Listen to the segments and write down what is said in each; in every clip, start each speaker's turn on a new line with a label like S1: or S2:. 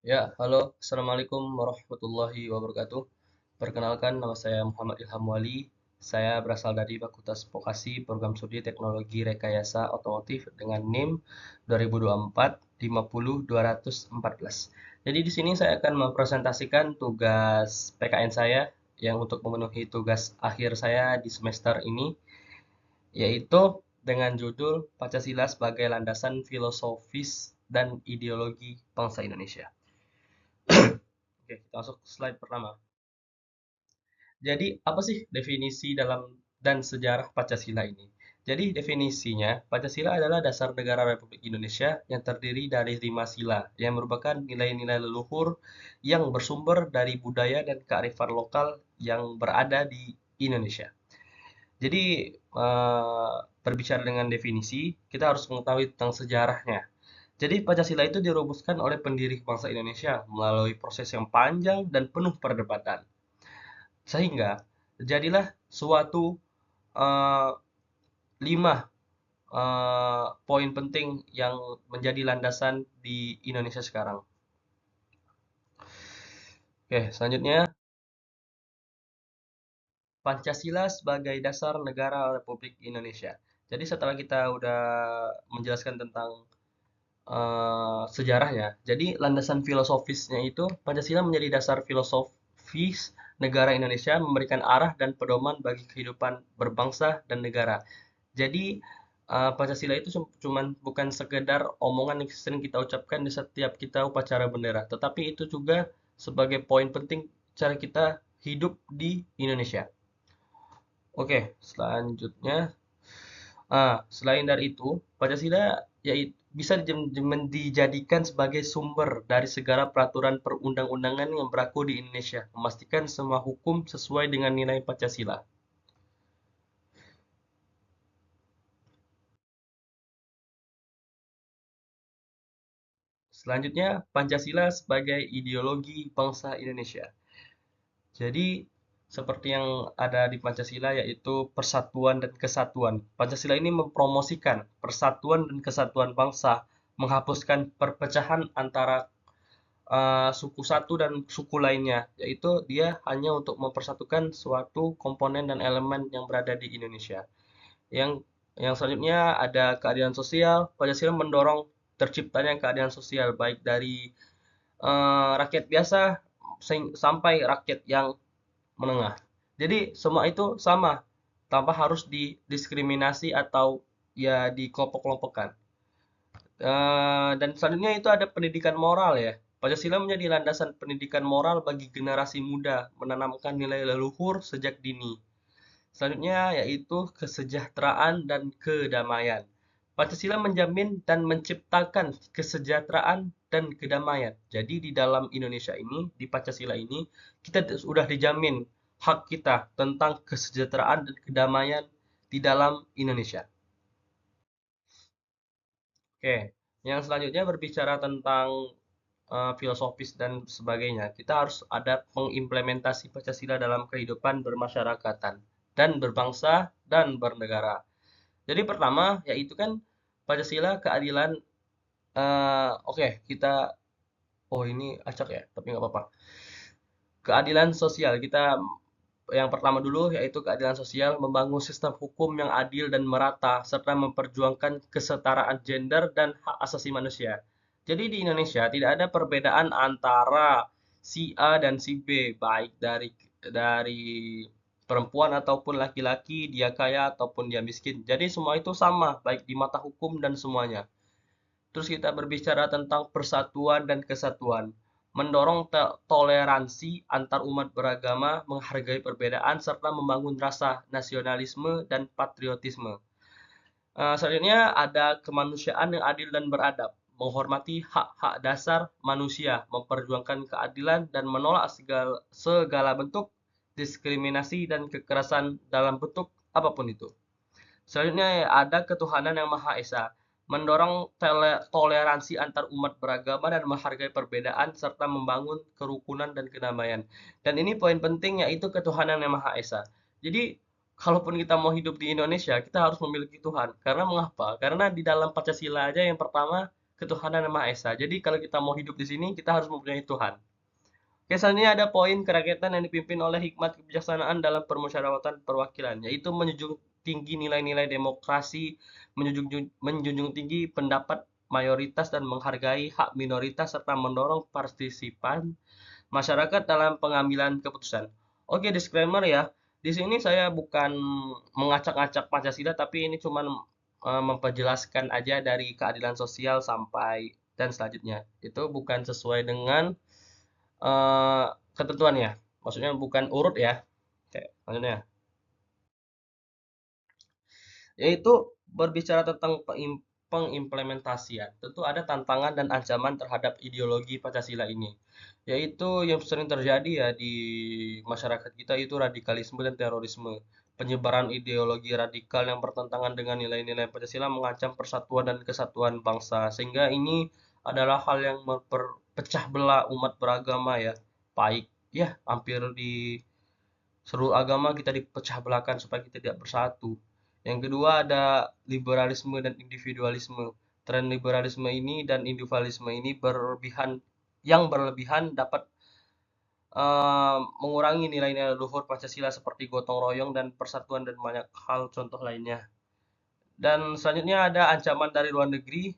S1: Ya, halo, Assalamualaikum warahmatullahi wabarakatuh. Perkenalkan, nama saya Muhammad Ilham Wali. Saya berasal dari Fakultas Vokasi Program Studi Teknologi Rekayasa Otomotif dengan NIM 2024 50214. Jadi di sini saya akan mempresentasikan tugas PKN saya yang untuk memenuhi tugas akhir saya di semester ini, yaitu dengan judul Pancasila sebagai landasan filosofis dan ideologi bangsa Indonesia. Oke, kita masuk ke slide pertama. Jadi, apa sih definisi dalam dan sejarah Pancasila ini? Jadi, definisinya, Pancasila adalah dasar negara Republik Indonesia yang terdiri dari 5 sila, yang merupakan nilai-nilai leluhur yang bersumber dari budaya dan kearifan lokal yang berada di Indonesia. Jadi, berbicara dengan definisi, kita harus mengetahui tentang sejarahnya. Jadi, Pancasila itu dirumuskan oleh pendiri bangsa Indonesia melalui proses yang panjang dan penuh perdebatan. Sehingga jadilah suatu eh, 5 poin penting yang menjadi landasan di Indonesia sekarang. Oke, selanjutnya Pancasila sebagai dasar negara Republik Indonesia. Jadi setelah kita udah menjelaskan tentang sejarahnya, jadi landasan filosofisnya itu Pancasila menjadi dasar filosofis negara Indonesia, memberikan arah dan pedoman bagi kehidupan berbangsa dan negara. Jadi Pancasila itu cuman bukan sekedar omongan yang sering kita ucapkan di setiap kita upacara bendera, tetapi itu juga sebagai poin penting cara kita hidup di Indonesia. Oke, selanjutnya, selain dari itu, Pancasila yaitu bisa dijadikan sebagai sumber dari segala peraturan perundang-undangan yang berlaku di Indonesia, memastikan semua hukum sesuai dengan nilai Pancasila. Selanjutnya, Pancasila sebagai ideologi bangsa Indonesia. Jadi, seperti yang ada di Pancasila yaitu persatuan dan kesatuan. Pancasila ini mempromosikan persatuan dan kesatuan bangsa, menghapuskan perpecahan antara suku satu dan suku lainnya, yaitu dia hanya untuk mempersatukan suatu komponen dan elemen yang berada di Indonesia. Yang yang selanjutnya ada keadilan sosial. Pancasila mendorong terciptanya keadilan sosial baik dari rakyat biasa sampai rakyat yang menengah. Jadi semua itu sama, tanpa harus didiskriminasi atau ya dikelompok-kelompokkan. Dan selanjutnya itu ada pendidikan moral ya. Pancasila menjadi landasan pendidikan moral bagi generasi muda, menanamkan nilai leluhur sejak dini. Selanjutnya yaitu kesejahteraan dan kedamaian. Pancasila menjamin dan menciptakan kesejahteraan dan kedamaian. Jadi di dalam Indonesia ini, di Pancasila ini, kita sudah dijamin hak kita tentang kesejahteraan dan kedamaian di dalam Indonesia. Oke, yang selanjutnya berbicara tentang filosofis dan sebagainya. Kita harus ada mengimplementasi Pancasila dalam kehidupan bermasyarakatan dan berbangsa dan bernegara. Jadi pertama yaitu kan Pancasila keadilan. Oke, kita ini acak ya, tapi nggak apa-apa. Keadilan sosial kita yang pertama dulu yaitu keadilan sosial, membangun sistem hukum yang adil dan merata serta memperjuangkan kesetaraan gender dan hak asasi manusia. Jadi di Indonesia tidak ada perbedaan antara si A dan si B, baik dari perempuan ataupun laki-laki, dia kaya ataupun dia miskin. Jadi semua itu sama, baik di mata hukum dan semuanya. Terus kita berbicara tentang persatuan dan kesatuan, mendorong toleransi antar umat beragama, menghargai perbedaan, serta membangun rasa nasionalisme dan patriotisme. Selanjutnya ada kemanusiaan yang adil dan beradab, menghormati hak-hak dasar manusia, memperjuangkan keadilan, dan menolak segala bentuk diskriminasi dan kekerasan dalam bentuk apapun itu. Selanjutnya ada ketuhanan yang Maha Esa, mendorong toleransi antar umat beragama dan menghargai perbedaan serta membangun kerukunan dan kedamaian. Dan ini poin penting yaitu ketuhanan yang Maha Esa. Jadi kalaupun kita mau hidup di Indonesia, kita harus memiliki Tuhan. Karena mengapa? Karena di dalam Pancasila aja yang pertama ketuhanan yang Maha Esa. Jadi kalau kita mau hidup di sini, kita harus mempunyai Tuhan. Oke, selanjutnya ada poin kerakyatan yang dipimpin oleh hikmat kebijaksanaan dalam permusyawaratan perwakilan, yaitu menjunjung tinggi nilai-nilai demokrasi, menjunjung tinggi pendapat mayoritas dan menghargai hak minoritas serta mendorong partisipan masyarakat dalam pengambilan keputusan. Oke, disclaimer ya. Di sini saya bukan mengacak-acak Pancasila, tapi ini cuma memperjelaskan aja dari keadilan sosial sampai dan selanjutnya. Itu bukan sesuai dengan eh, ketentuannya. Maksudnya bukan urut ya. Oke, maksudnya yaitu berbicara tentang pengimplementasian. Tentu ada tantangan dan ancaman terhadap ideologi Pancasila ini. Yaitu yang sering terjadi ya di masyarakat kita itu radikalisme dan terorisme. Penyebaran ideologi radikal yang bertentangan dengan nilai-nilai Pancasila mengancam persatuan dan kesatuan bangsa. Sehingga ini adalah hal yang memperpecah belah umat beragama ya. Baik ya, hampir di seluruh agama kita dipecah belahkan supaya kita tidak bersatu. Yang kedua ada liberalisme dan individualisme. Tren liberalisme ini dan individualisme ini berlebihan dapat mengurangi nilai-nilai luhur Pancasila seperti gotong royong dan persatuan dan banyak hal contoh lainnya. Dan selanjutnya ada ancaman dari luar negeri,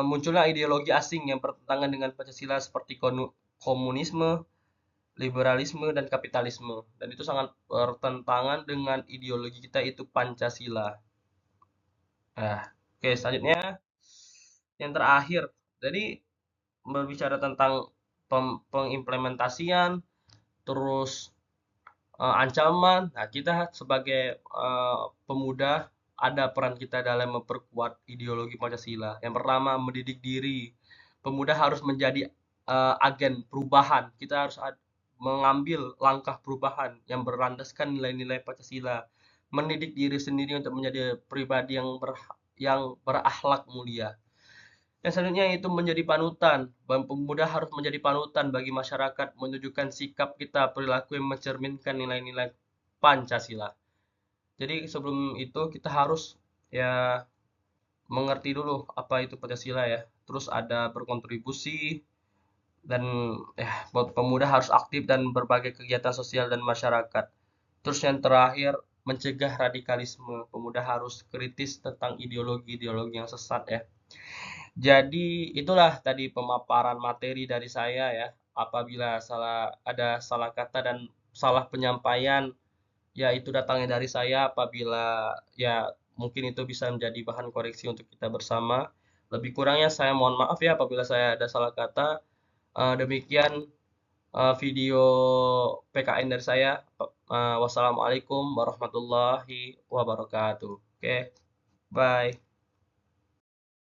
S1: munculnya ideologi asing yang bertentangan dengan Pancasila seperti komunisme, liberalisme dan kapitalisme, dan itu sangat bertentangan dengan ideologi kita itu Pancasila. Nah, oke, selanjutnya yang terakhir, jadi berbicara tentang pengimplementasian, terus ancaman. Nah, kita sebagai pemuda ada peran kita dalam memperkuat ideologi Pancasila. Yang pertama, mendidik diri. Pemuda harus menjadi agen perubahan. Kita harus mengambil langkah perubahan yang berlandaskan nilai-nilai Pancasila. Mendidik diri sendiri untuk menjadi pribadi yang berakhlak mulia. Yang selanjutnya itu menjadi panutan. Pemuda harus menjadi panutan bagi masyarakat, menunjukkan sikap kita, perilaku yang mencerminkan nilai-nilai Pancasila. Jadi sebelum itu kita harus ya mengerti dulu apa itu Pancasila ya. Terus ada berkontribusi dan ya buat pemuda harus aktif dan berbagai kegiatan sosial dan masyarakat. Terus yang terakhir mencegah radikalisme. Pemuda harus kritis tentang ideologi-ideologi yang sesat ya. Jadi itulah tadi pemaparan materi dari saya ya. Apabila ada salah kata dan salah penyampaian, ya itu datangnya dari saya. Apabila ya mungkin itu bisa menjadi bahan koreksi untuk kita bersama. Lebih kurangnya saya mohon maaf ya apabila saya ada salah kata. Demikian video PKN dari saya. Wassalamualaikum warahmatullahi wabarakatuh. Oke, bye.